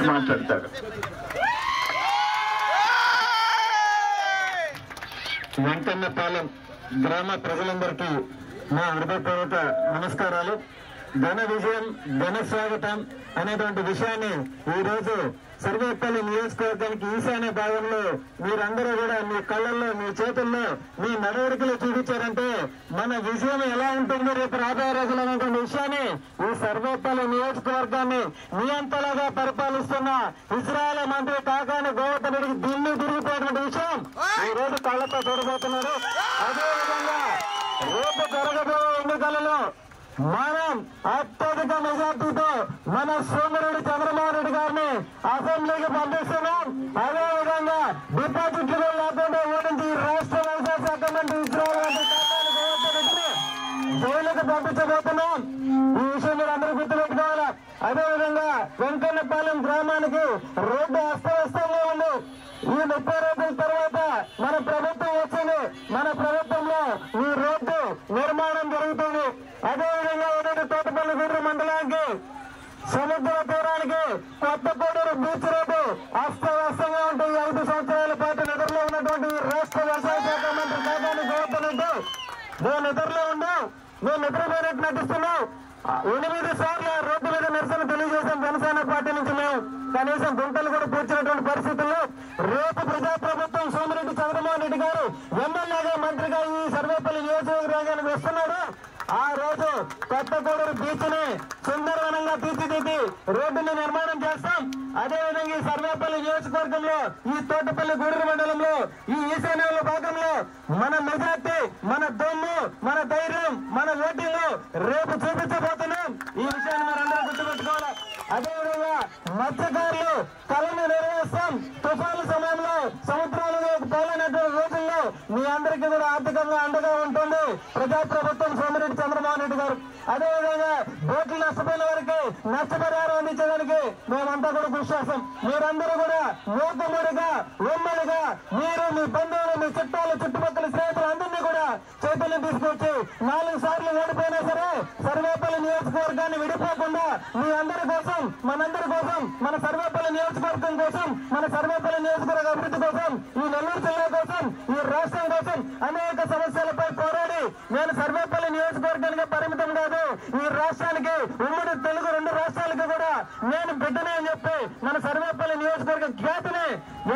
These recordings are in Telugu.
మాట్లాడతారు. వెంకన్నపాలెం గ్రామ ప్రజలందరికీ నా హృదయపూర్వక నమస్కారాలు. ఘన విజయం ఘన స్వాగతం అనేటువంటి విషయాన్ని ఈ రోజు సర్వేపల్లి నియోజకవర్గానికి ఈశాన్య భాగంలో మీరందరూ కూడా మీ కళ్ళల్లో మీ చేతుల్లో మీ నడవడికలు చూపించారంటే మన విజయం ఎలా ఉంటుందో రేపు రాబోయే రోజులు అనేటువంటి విషయాన్ని ఈ సర్వేపల్లి నియోజకవర్గాన్ని నియంతలాగా పరిపాలిస్తున్న ఇజ్రాయెల్ మంత్రి కాకాని గోవర్ధన్ రెడ్డికి దిల్లు తిరిగిపోయినటువంటి విషయం ఈ రోజు కళ్ళతో చూడబోతున్నారు. అదేవిధంగా రేపు జరగబోయే ఎన్నికలలో మనం అత్యధిక మెజార్టీతో మన సోమిరెడ్డి చంద్రమోహన్ రెడ్డి గారిని అసెంబ్లీకి పంపిస్తున్నాం. అదేవిధంగా డిపాజిట్లు లేకుండా ఓడించి రాష్ట్ర వ్యవసాయ శాఖ మంత్రి ఇజ్రాయెల్ రెడ్డిని జైలుకు పంపించబోతున్నాం. ఈ విషయం మీరు అందరూ గుర్తుపెట్టుకోవాలి. అదేవిధంగా వెంకన్నపాలెం గ్రామానికి రోడ్డు అస్తవ్యస్తంగా ఉంది. ఈ 30 రోజుల తర్వాత మన ప్రభుత్వం వచ్చింది. మన ప్రభుత్వంలో ఈ రోడ్డు నిర్మాణం జరుగుతుంది. అదేవిధంగా ఏదైతే తోటపల్లి గుడ్రు మండలానికి సముద్ర తీరానికి కొత్త కోడూరు బీచ్ రోడ్డు అస్తవ్యస్తంగా ఉంటుంది. 5 సంవత్సరాల పాటు నిద్రలో ఉన్నటువంటి రాష్ట్ర వ్యవసాయ శాఖ మంత్రి కాకాని గోవర్ధన్ రెడ్డి నేను నిద్రలో ఉన్నావు, నేను నిద్రపోయినట్టు నటిస్తున్నావు. 8 సార్లు రోడ్డు మీద నిరసన తెలియజేశాం జనసేన పార్టీ నుంచి. మేము కనీసం గుంటలు కూడా పూడ్చినటువంటి పరిస్థితుల్లో రేపు ప్రజాప్రభుత్వం సోమిరెడ్డి చంద్రమోహన్ రెడ్డి గారు ఎమ్మెల్యేగా మంత్రిగా ఈ సర్వేపల్లి నియోజకవర్గానికి వస్తున్నాడు. ఆ రోజు కొత్త కోడూరు బీచ్ ని సుందరవనంగా తీర్చిదిద్ది రోడ్డుని నిర్మాణం చేస్తాం. అదేవిధంగా ఈ సర్వేపల్లి నియోజకవర్గంలో ఈ తోటపల్లి గూడూరు మండలంలో ఈ ఈశాన్యంలో భాగంలో మన మెజార్టీ, మన దమ్ము, మన ధైర్యం, మన ఓటింగ్ రేపు చూపించబోతున్నాం. ఈ విషయాన్ని మనందరూ గుర్తుపెట్టుకోవాలి. అదేవిధంగా మత్స్యకారులు కళను నెరవేర్స్తాం. తుఫాను సమయంలో సముద్రాలలో పోలేనటువంటి రోజుల్లో మీ అందరికీ కూడా ఆర్థికంగా అండగా ఉంటుంది ప్రజాప్రభుత్వం సోమిరెడ్డి చంద్రమోహన్ రెడ్డి గారు. అదేవిధంగా బోట్లు నష్టపోయిన వారికి నష్టపరిహారం అందించడానికి మేమంతా కూడా కృషి చేస్తాం. మీరందరూ కూడా మూకముడిగా ఉమ్మడిగా మీరు మీ బంధువులు మీ చుట్టాలు చుట్టుపక్కల స్నేహితులందరినీ కూడా చైతన్యం తీసుకొచ్చి 4 సార్లు ఓడిపోయినా సరే సర్వేపల్లి నియోజకవర్గాన్ని విడిపోకుండా మీ అందరి కోసం, మనందరి కోసం, మన సర్వేపల్లి నియోజకవర్గం కోసం, మన సర్వేపల్లి నియోజకవర్గ అభివృద్ధి కోసం, ఈ నెల్లూరు జిల్లా కోసం, ఈ రాష్ట్రం కోసం అనేక సమస్యలపై పోరాడి నేను సర్వేపల్లి నియోజకవర్గానికి పరిమితం కాదు, ఈ రాష్ట్రానికి ఉమ్మడి తెలుగు 2 రాష్ట్రాలకు కూడా నేను బిడ్డనే అని చెప్పి మన సర్వేపల్లి నియోజకవర్గ ఖ్యాతిని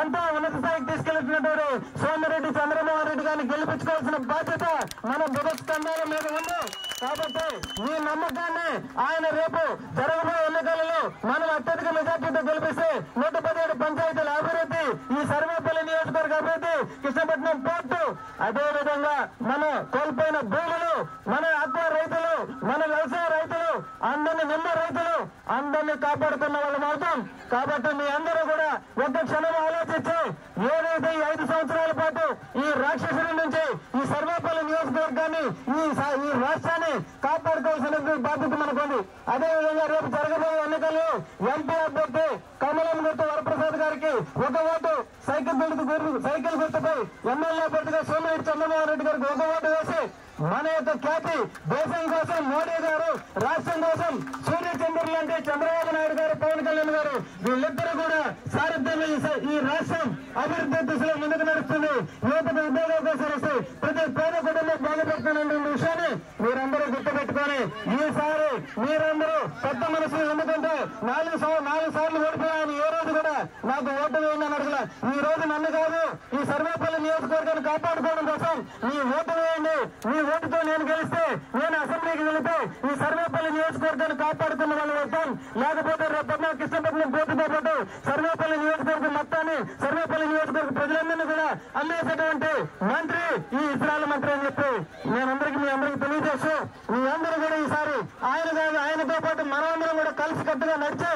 ఎంతో ఉన్నత స్థాయికి తీసుకెళ్తున్నటువంటి సోమిరెడ్డి చంద్రమోహన్ రెడ్డి గారిని గెలిపించుకోవాల్సిన బాధ్యత మన బుధస్కంధాల మీద ఉంది. కాబట్టి మీ నమ్మకాన్ని ఆయన రేపు జరగబోయే ఎన్నికలలో మనం అత్యధిక మెజార్టీతో గెలిపిస్తే 117 పంచాయతీల అభివృద్ధి, ఈ సర్వేపల్లి నియోజకవర్గ అభివృద్ధి, కృష్ణపట్నం పోర్టు, అదేవిధంగా మన కోల్పోయిన భూములు, మన ఆక్వా రైతులు, మన వ్యవసాయ రైతులు, అందరినీ నిమ్మ రైతులు అందరినీ కాపాడుతున్న వాళ్ళు మాత్రం. కాబట్టి మీ అందరూ కూడా ఒక్క క్షణం ఆలోచించి ఏదైతే ఈ 5 సంవత్సరాల పాటు ఈ రాక్షసుల నుంచి ఈ సర్వేపల్లి నియోజకవర్గాన్ని ఈ రాష్ట్రాన్ని కాపాడుకోవాల్సిన బాధ్యత మనకుంది. అదేవిధంగా రేపు జరగబోయే ఎన్నికల్లో ఎంపీ అభ్యర్థి కమలం గుర్తు వరప్రసాద్ గారికి 1 ఓటు, సైకిల్ గుర్తుపై ఎమ్మెల్యే అభ్యర్థిగా సోమిరెడ్డి చంద్రమోహన్ రెడ్డి గారికి 1 ఓటు వేసి మన యొక్క ఖ్యాతి దేశం కోసం మోడీ గారు, రాష్ట్రం కోసం సూర్యచంద్రులు అంటే చంద్రబాబు నాయుడు గారు, పవన్ కళ్యాణ్ గారు వీళ్ళిద్దరూ కూడా సారథ్యంలో ఈ రాష్ట్రం అభివృద్ధి దిశలో ముందుకు నడుస్తుంది. యువతకు ఉద్యోగావకాశాలు వస్తాయి. ప్రతి పేద కుటుంబం బాగుపడుతున్న విషయాన్ని మీరందరూ గుర్తుపెట్టుకొని ఈసారి మీరందరూ పెద్ద మనసులు ఎందుకంటే 4 సార్లు ఓడిపోయాను. ఏ రోజు కూడా నాకు ఓటు వేయండి అని అడగల. ఈ రోజు నన్ను కాదు ఈ సర్వేపల్లి నియోజకవర్గాన్ని కాపాడుకోవడం కోసం మీ ఓటు వేయండి. మీ ఓటుతో నేను గెలిస్తే నేను అసెంబ్లీకి వెళితే ఈ సర్వేపల్లి నియోజకవర్గాన్ని కాపాడుకున్న వాళ్ళు అవుతాం. లేకపోతే రేపటి కృష్ణపట్నం పోటీతో పాటు సర్వేపల్లి నియోజకవర్గం మొత్తాన్ని సర్వేపల్లి నియోజకవర్గ ప్రజలందరినీ కూడా అమ్మేసేటువంటి మంత్రి ఈ ఇజ్రాయెల్ మంత్రి అని చెప్పి మీ అందరికీ తెలియజేస్తూ మీ అందరూ కూడా ఈసారి ఆయనతో పాటు మనమందరం కూడా కలిసికట్టుగా నడిచి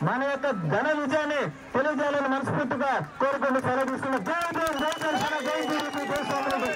మన యొక్క ఘన విజయాన్ని తెలియజేయాలని మనస్ఫూర్తిగా కోరుకుంటూ సెలవు తీసుకున్న జై జై జై జనసేన, జై టీడీపీ, జై సోమిరెడ్డి.